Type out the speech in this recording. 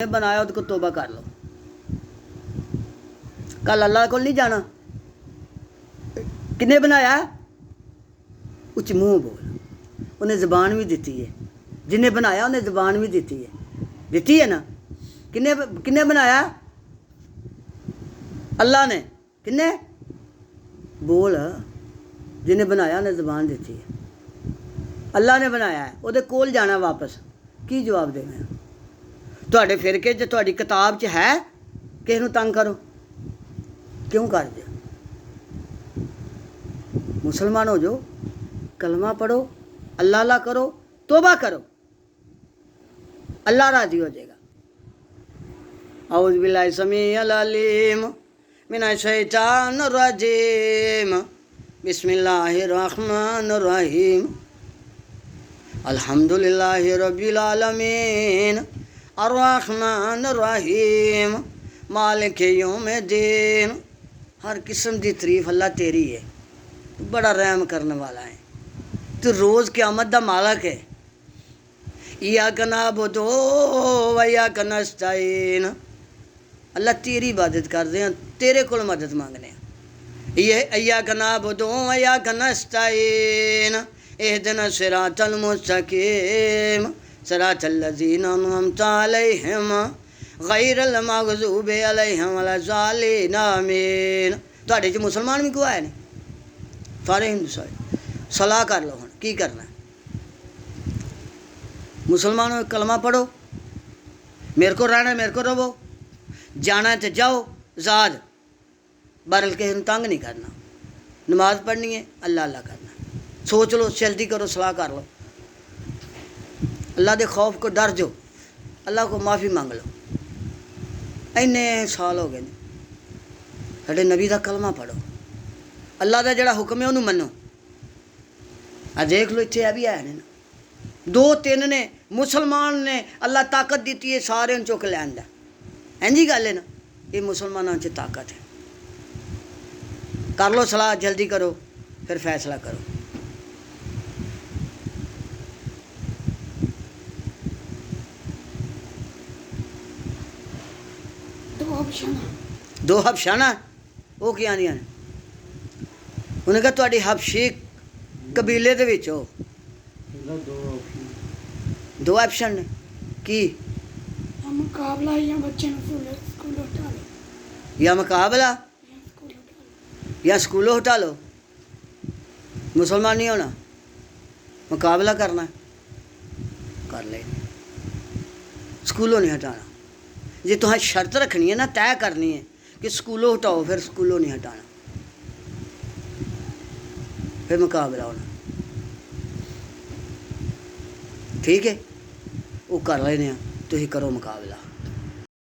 बनाया उसको तोबा कर लो। कल अल्लाह को नहीं जाना। किन्ने बनाया? उच मुँह बोल। उन्हें ज़बान भी दी है। जिन्हें बनाया उन्हें ज़बान भी दी है ना। किन्ने किन्ने बनाया? अल्लाह ने। किन्ने? बोल। जिन्हें बनाया उन्हें ज़बान दी है। अल्लाह ने बनाया है, ਉਹਦੇ ਕੋਲ जाना वापस। की जवाब देना? ਤੁਹਾਡੇ ਫਿਰਕੇ 'ਚ ਤੁਹਾਡੀ ਕਿਤਾਬ 'ਚ ਹੈ ਕਿਸੇ ਨੂੰ ਤੰਗ ਕਰੋ? ਕਿਉਂ ਕਰਦੇ? मुसलमान हो जाओ, कलमा पढ़ो, अल्लाह अल्लाह करो, तोबा करो, अल्लाह राजी हो जाएगा। औज़ु बिल्लाहि समीउल अलीम मिनश शैतानिर रजीम बिस्मिल्लाहिर रहमानिर रहीम अल्हम्दुलिल्लाहि रब्बिल आलमीन अर्रहमानिर रहीम मालिक यौमिद्दीन। हर किस्म की तारीफ अल्लाह तेरी है। तू बड़ा रहम करने वाला है। तू रोज़ क़यामत दा मालिक है। इय्याका नअबुदु व इय्याका नस्तईन। अल्लाह तेरी इबादत करते हैं, तेरे कोल मदद मांगने। ये इय्याका नअबुदु व इय्याका नस्तईन इहदिना सिरातल मुस्तकीम सिरातल लज़ीना अनअमता अलैहिम गैरिल मग़ज़ूबि अलैहिम वलज़ालिन आमीन। तुहाडे च मुसलमान भी कोई है नहीं? सारे हिंदुस्तान सलाह कर लो। हुण की करना? मुसलमानों कलमा पढ़ो, मेरे को रहना मेरे को रहो, जाना है तो जाओ आज़ाद, बरल के तंग नहीं करना। नमाज पढ़नी है, अल्लाह अल्लाह करना। सोच लो, जल्दी करो, सलाह कर लो, अल्लाह के खौफ को डर जो, अल्लाह को माफ़ी मांग लो। इन्ने साल हो गए साडे नबी का कलमा पढ़ो, अल्लाह का जिहड़ा हुक्म है उन्होंने मनो। आ देख लो इत्थे भी है ना, दो तीन ने मुसलमान ने अल्लाह ताकत दी है सारे चुक लैन दा। इंजी गल है ना, ये मुसलमानों च ताकत है। कर लो सलाह, जल्दी करो, फिर फैसला करो। दो हबशाना वो क्या नहीं आने? उन्हें कहा तुहाडी हबशी कबीले दे विच हो दो ऑप्शन ने की मुकाबला या बच्चे स्कूल हटा लो, या मुकाबला या स्कूलों हटा लो। मुसलमान नहीं होना, मुकाबला करना है, कर ले। स्कूलों नहीं हटाना। जे तुसें शर्त रखनी है ना, तय करनी है कि स्कूलों हटाओ, फिर स्कूलों नहीं हटाना, फिर मुकाबला होना। ठीक है, वो कर लेने, तुसीं करो मुकाबला।